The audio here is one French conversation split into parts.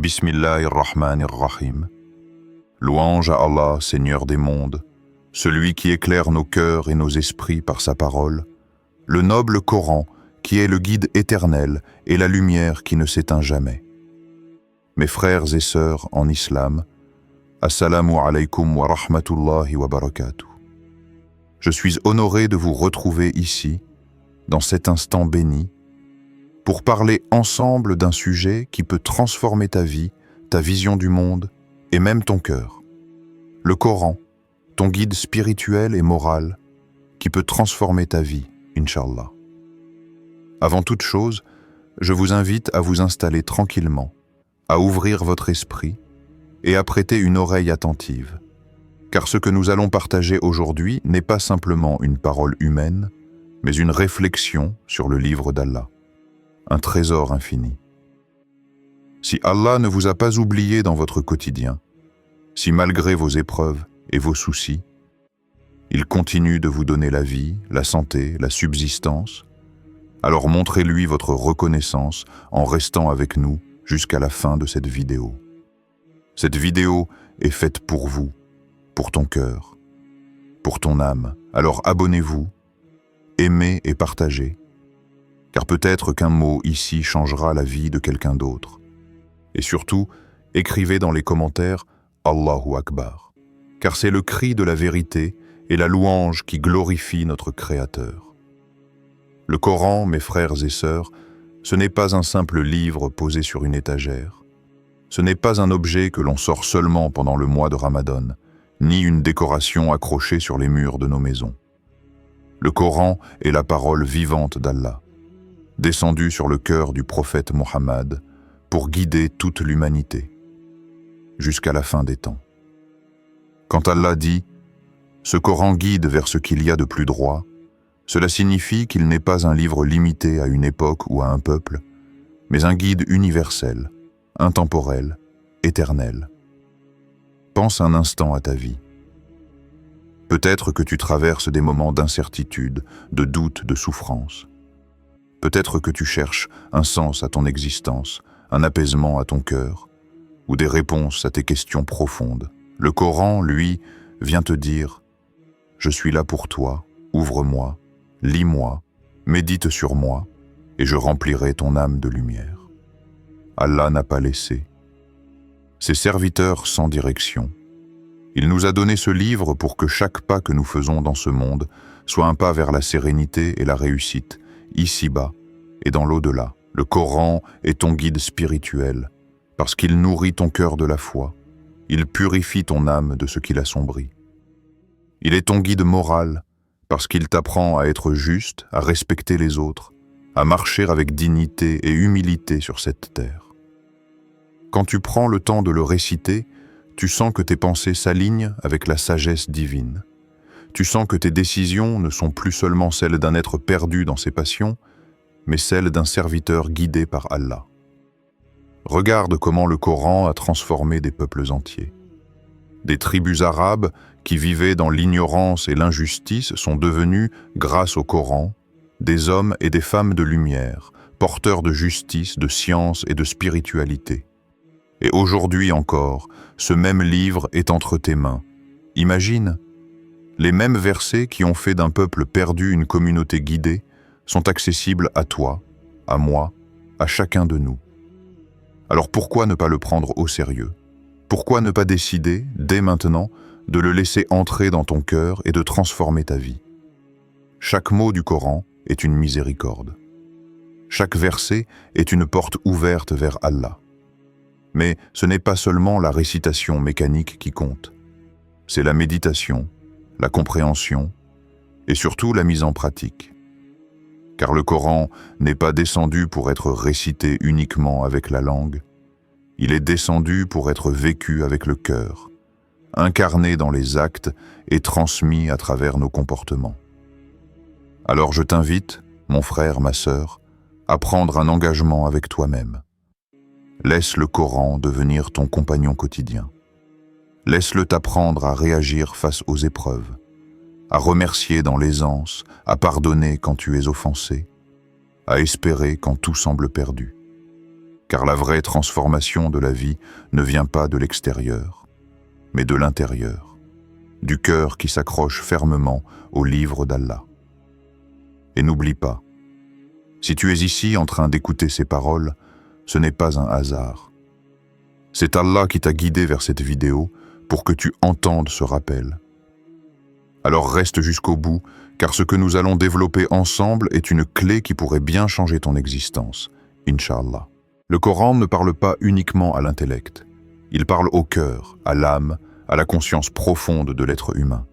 Bismillahirrahmanirrahim. Louange à Allah, Seigneur des mondes, celui qui éclaire nos cœurs et nos esprits par sa parole, le noble Coran qui est le guide éternel et la lumière qui ne s'éteint jamais. Mes frères et sœurs en islam, assalamu alaykum wa rahmatullahi wa barakatuh. Je suis honoré de vous retrouver ici, dans cet instant béni, pour parler ensemble d'un sujet qui peut transformer ta vie, ta vision du monde et même ton cœur. Le Coran, ton guide spirituel et moral qui peut transformer ta vie, Inch'Allah. Avant toute chose, je vous invite à vous installer tranquillement, à ouvrir votre esprit et à prêter une oreille attentive, car ce que nous allons partager aujourd'hui n'est pas simplement une parole humaine, mais une réflexion sur le livre d'Allah, un trésor infini. Si Allah ne vous a pas oublié dans votre quotidien, si malgré vos épreuves et vos soucis, il continue de vous donner la vie, la santé, la subsistance, alors montrez-lui votre reconnaissance en restant avec nous jusqu'à la fin de cette vidéo. Cette vidéo est faite pour vous, pour ton cœur, pour ton âme. Alors abonnez-vous, aimez et partagez, car peut-être qu'un mot ici changera la vie de quelqu'un d'autre. Et surtout, écrivez dans les commentaires « Allahu Akbar », car c'est le cri de la vérité et la louange qui glorifie notre Créateur. Le Coran, mes frères et sœurs, ce n'est pas un simple livre posé sur une étagère. Ce n'est pas un objet que l'on sort seulement pendant le mois de Ramadan, ni une décoration accrochée sur les murs de nos maisons. Le Coran est la parole vivante d'Allah, descendue sur le cœur du prophète Mohammed pour guider toute l'humanité, jusqu'à la fin des temps. Quand Allah dit « Ce Coran guide vers ce qu'il y a de plus droit », cela signifie qu'il n'est pas un livre limité à une époque ou à un peuple, mais un guide universel, intemporel, éternel. Pense un instant à ta vie. Peut-être que tu traverses des moments d'incertitude, de doute, de souffrance. Peut-être que tu cherches un sens à ton existence, un apaisement à ton cœur, ou des réponses à tes questions profondes. Le Coran, lui, vient te dire « Je suis là pour toi, ouvre-moi, lis-moi, médite sur moi, et je remplirai ton âme de lumière. » Allah n'a pas laissé ses serviteurs sans direction. Il nous a donné ce livre pour que chaque pas que nous faisons dans ce monde soit un pas vers la sérénité et la réussite, ici-bas et dans l'au-delà. Le Coran est ton guide spirituel, parce qu'il nourrit ton cœur de la foi, il purifie ton âme de ce qui l'assombrit. Il est ton guide moral, parce qu'il t'apprend à être juste, à respecter les autres, à marcher avec dignité et humilité sur cette terre. Quand tu prends le temps de le réciter, tu sens que tes pensées s'alignent avec la sagesse divine. Tu sens que tes décisions ne sont plus seulement celles d'un être perdu dans ses passions, mais celles d'un serviteur guidé par Allah. Regarde comment le Coran a transformé des peuples entiers. Des tribus arabes qui vivaient dans l'ignorance et l'injustice sont devenus, grâce au Coran, des hommes et des femmes de lumière, porteurs de justice, de science et de spiritualité. Et aujourd'hui encore, ce même livre est entre tes mains. Imagine, les mêmes versets qui ont fait d'un peuple perdu une communauté guidée sont accessibles à toi, à moi, à chacun de nous. Alors pourquoi ne pas le prendre au sérieux? Pourquoi ne pas décider, dès maintenant, de le laisser entrer dans ton cœur et de transformer ta vie? Chaque mot du Coran est une miséricorde. Chaque verset est une porte ouverte vers Allah. Mais ce n'est pas seulement la récitation mécanique qui compte. C'est la méditation, la compréhension et surtout la mise en pratique. Car le Coran n'est pas descendu pour être récité uniquement avec la langue. Il est descendu pour être vécu avec le cœur, incarné dans les actes et transmis à travers nos comportements. Alors je t'invite, mon frère, ma sœur, à prendre un engagement avec toi-même. Laisse le Coran devenir ton compagnon quotidien. Laisse-le t'apprendre à réagir face aux épreuves, à remercier dans l'aisance, à pardonner quand tu es offensé, à espérer quand tout semble perdu. car la vraie transformation de la vie ne vient pas de l'extérieur, mais de l'intérieur, du cœur qui s'accroche fermement au livre d'Allah. Et n'oublie pas, si tu es ici en train d'écouter ces paroles, ce n'est pas un hasard. C'est Allah qui t'a guidé vers cette vidéo pour que tu entendes ce rappel. Alors reste jusqu'au bout, car ce que nous allons développer ensemble est une clé qui pourrait bien changer ton existence, Inch'Allah. Le Coran ne parle pas uniquement à l'intellect. Il parle au cœur, à l'âme, à la conscience profonde de l'être humain.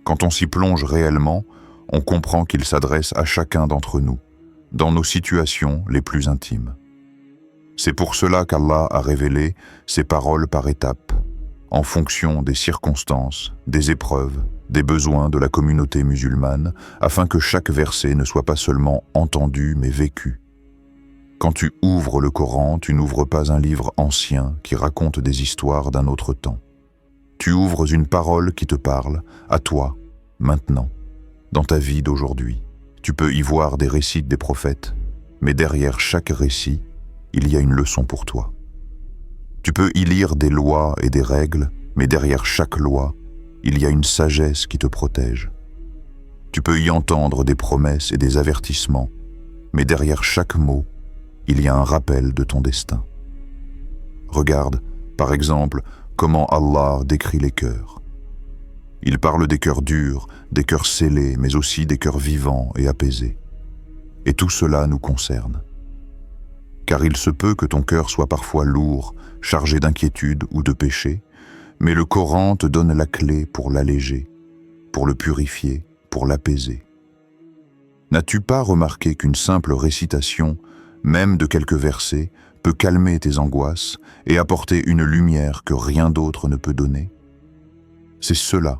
Quand on s'y plonge réellement, on comprend qu'il s'adresse à chacun d'entre nous, dans nos situations les plus intimes. C'est pour cela qu'Allah a révélé ces paroles par étapes, en fonction des circonstances, des épreuves, des besoins de la communauté musulmane, afin que chaque verset ne soit pas seulement entendu mais vécu. Quand tu ouvres le Coran, tu n'ouvres pas un livre ancien qui raconte des histoires d'un autre temps. Tu ouvres une parole qui te parle, à toi, maintenant, dans ta vie d'aujourd'hui. Tu peux y voir des récits des prophètes, mais derrière chaque récit, il y a une leçon pour toi. Tu peux y lire des lois et des règles, mais derrière chaque loi, il y a une sagesse qui te protège. Tu peux y entendre des promesses et des avertissements, mais derrière chaque mot, il y a un rappel de ton destin. Regarde, par exemple, comment Allah décrit les cœurs. Il parle des cœurs durs, des cœurs scellés, mais aussi des cœurs vivants et apaisés. Et tout cela nous concerne. Car il se peut que ton cœur soit parfois lourd, chargé d'inquiétude ou de péché, mais le Coran te donne la clé pour l'alléger, pour le purifier, pour l'apaiser. N'as-tu pas remarqué qu'une simple récitation, même de quelques versets, peut calmer tes angoisses et apporter une lumière que rien d'autre ne peut donner? C'est cela,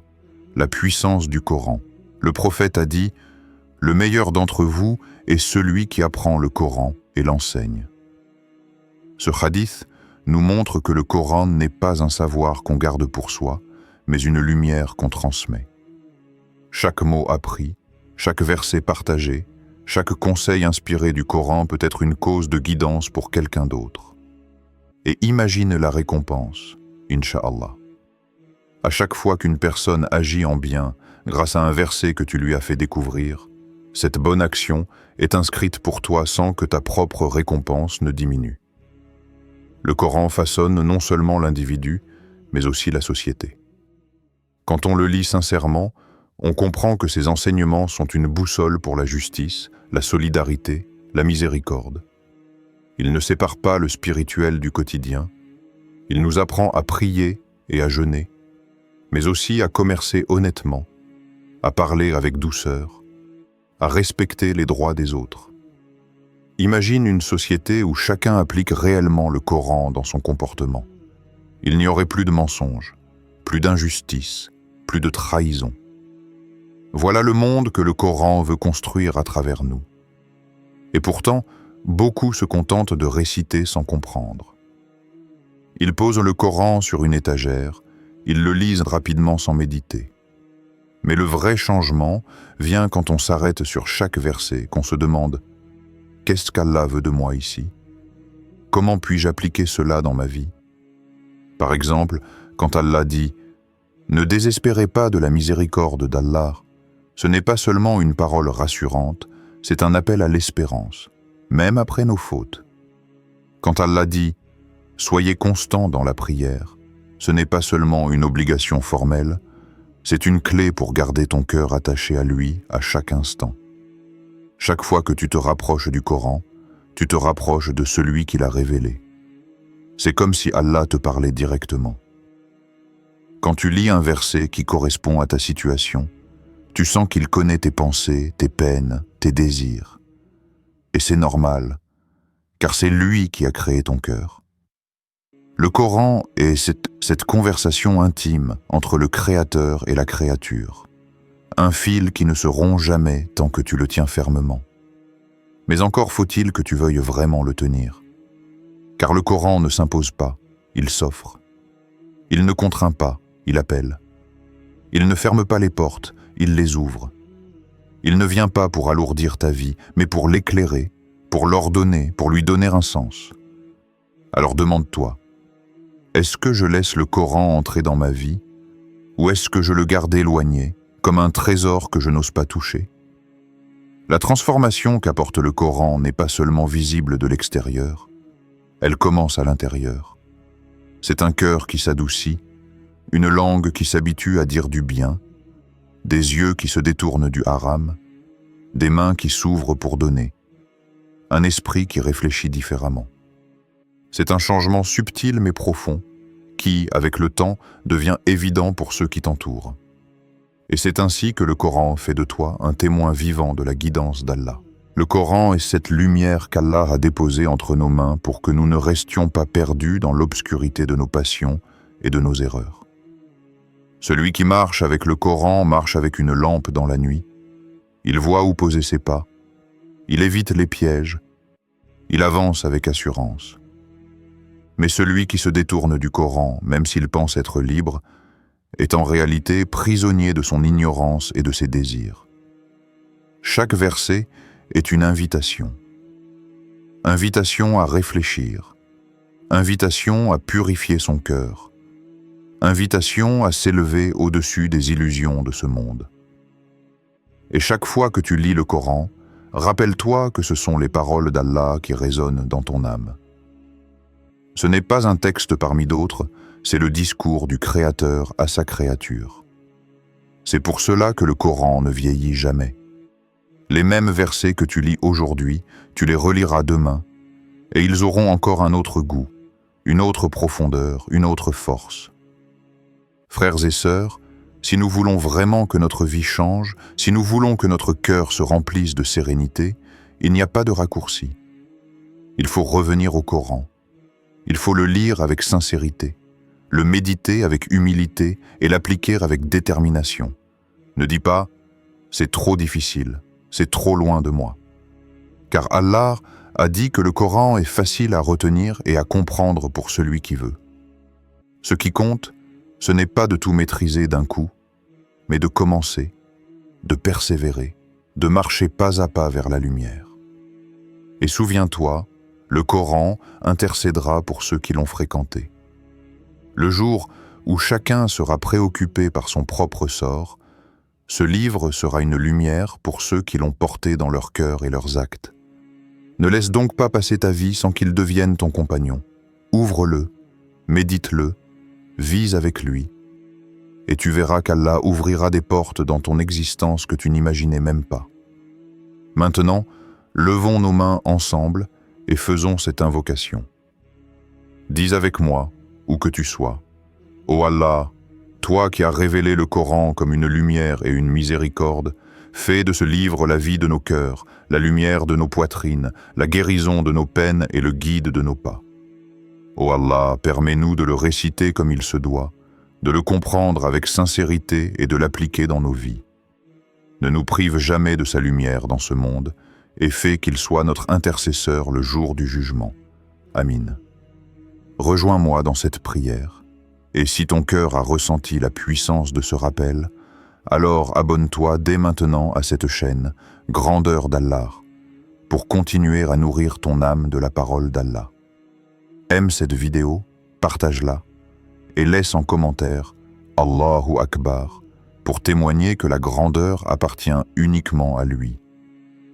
la puissance du Coran. Le prophète a dit « Le meilleur d'entre vous est celui qui apprend le Coran et l'enseigne ». Ce hadith nous montre que le Coran n'est pas un savoir qu'on garde pour soi, mais une lumière qu'on transmet. Chaque mot appris, chaque verset partagé, chaque conseil inspiré du Coran peut être une cause de guidance pour quelqu'un d'autre. Et imagine la récompense, Inch'Allah. À chaque fois qu'une personne agit en bien grâce à un verset que tu lui as fait découvrir, cette bonne action est inscrite pour toi sans que ta propre récompense ne diminue. Le Coran façonne non seulement l'individu, mais aussi la société. Quand on le lit sincèrement, on comprend que ces enseignements sont une boussole pour la justice, la solidarité, la miséricorde. Il ne sépare pas le spirituel du quotidien. Il nous apprend à prier et à jeûner, mais aussi à commercer honnêtement, à parler avec douceur, à respecter les droits des autres. Imagine une société où chacun applique réellement le Coran dans son comportement. Il n'y aurait plus de mensonges, plus d'injustice, plus de trahison. Voilà le monde que le Coran veut construire à travers nous. Et pourtant, beaucoup se contentent de réciter sans comprendre. Ils posent le Coran sur une étagère, ils le lisent rapidement sans méditer. Mais le vrai changement vient quand on s'arrête sur chaque verset, qu'on se demande « Qu'est-ce qu'Allah veut de moi ici? Comment puis-je appliquer cela dans ma vie ?» Par exemple, quand Allah dit « Ne désespérez pas de la miséricorde d'Allah », ce n'est pas seulement une parole rassurante, c'est un appel à l'espérance, même après nos fautes. Quand Allah dit « Soyez constants dans la prière », ce n'est pas seulement une obligation formelle, c'est une clé pour garder ton cœur attaché à lui à chaque instant. Chaque fois que tu te rapproches du Coran, tu te rapproches de celui qui l'a révélé. C'est comme si Allah te parlait directement. Quand tu lis un verset qui correspond à ta situation, tu sens qu'il connaît tes pensées, tes peines, tes désirs. Et c'est normal, car c'est lui qui a créé ton cœur. Le Coran est cette conversation intime entre le Créateur et la créature. Un fil qui ne se rompt jamais tant que tu le tiens fermement. Mais encore faut-il que tu veuilles vraiment le tenir. Car le Coran ne s'impose pas, il s'offre. Il ne contraint pas, il appelle. Il ne ferme pas les portes, il les ouvre. Il ne vient pas pour alourdir ta vie, mais pour l'éclairer, pour l'ordonner, pour lui donner un sens. Alors demande-toi, est-ce que je laisse le Coran entrer dans ma vie, ou est-ce que je le garde éloigné, comme un trésor que je n'ose pas toucher? La transformation qu'apporte le Coran n'est pas seulement visible de l'extérieur, elle commence à l'intérieur. C'est un cœur qui s'adoucit, une langue qui s'habitue à dire du bien, des yeux qui se détournent du haram, des mains qui s'ouvrent pour donner, un esprit qui réfléchit différemment. C'est un changement subtil mais profond, qui, avec le temps, devient évident pour ceux qui t'entourent. Et c'est ainsi que le Coran fait de toi un témoin vivant de la guidance d'Allah. Le Coran est cette lumière qu'Allah a déposée entre nos mains pour que nous ne restions pas perdus dans l'obscurité de nos passions et de nos erreurs. Celui qui marche avec le Coran marche avec une lampe dans la nuit. Il voit où poser ses pas. Il évite les pièges. Il avance avec assurance. Mais celui qui se détourne du Coran, même s'il pense être libre, est en réalité prisonnier de son ignorance et de ses désirs. Chaque verset est une invitation. Invitation à réfléchir. Invitation à purifier son cœur. Invitation à s'élever au-dessus des illusions de ce monde. Et chaque fois que tu lis le Coran, rappelle-toi que ce sont les paroles d'Allah qui résonnent dans ton âme. Ce n'est pas un texte parmi d'autres, c'est le discours du Créateur à sa créature. C'est pour cela que le Coran ne vieillit jamais. Les mêmes versets que tu lis aujourd'hui, tu les reliras demain, et ils auront encore un autre goût, une autre profondeur, une autre force. Frères et sœurs, si nous voulons vraiment que notre vie change, si nous voulons que notre cœur se remplisse de sérénité, il n'y a pas de raccourci. Il faut revenir au Coran. Il faut le lire avec sincérité, le méditer avec humilité et l'appliquer avec détermination. Ne dis pas « c'est trop difficile, c'est trop loin de moi ». Car Allah a dit que le Coran est facile à retenir et à comprendre pour celui qui veut. Ce qui compte, ce n'est pas de tout maîtriser d'un coup, mais de commencer, de persévérer, de marcher pas à pas vers la lumière. Et souviens-toi, le Coran intercédera pour ceux qui l'ont fréquenté. Le jour où chacun sera préoccupé par son propre sort, ce livre sera une lumière pour ceux qui l'ont porté dans leur cœur et leurs actes. Ne laisse donc pas passer ta vie sans qu'il devienne ton compagnon. Ouvre-le, médite-le, vise avec lui, et tu verras qu'Allah ouvrira des portes dans ton existence que tu n'imaginais même pas. Maintenant, levons nos mains ensemble et faisons cette invocation. Dis avec moi, où que tu sois, « Ô Allah, toi qui as révélé le Coran comme une lumière et une miséricorde, fais de ce livre la vie de nos cœurs, la lumière de nos poitrines, la guérison de nos peines et le guide de nos pas. Ô Allah, permets-nous de le réciter comme il se doit, de le comprendre avec sincérité et de l'appliquer dans nos vies. Ne nous prive jamais de sa lumière dans ce monde et fais qu'il soit notre intercesseur le jour du jugement. Amin. Rejoins-moi dans cette prière, et si ton cœur a ressenti la puissance de ce rappel, alors abonne-toi dès maintenant à cette chaîne, Grandeur d'Allah, pour continuer à nourrir ton âme de la parole d'Allah. Aime cette vidéo, partage-la, et laisse en commentaire « Allahu Akbar » pour témoigner que la grandeur appartient uniquement à lui.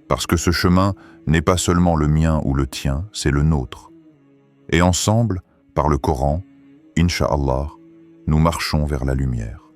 Parce que ce chemin n'est pas seulement le mien ou le tien, c'est le nôtre. Et ensemble, par le Coran, Inch'Allah, nous marchons vers la lumière.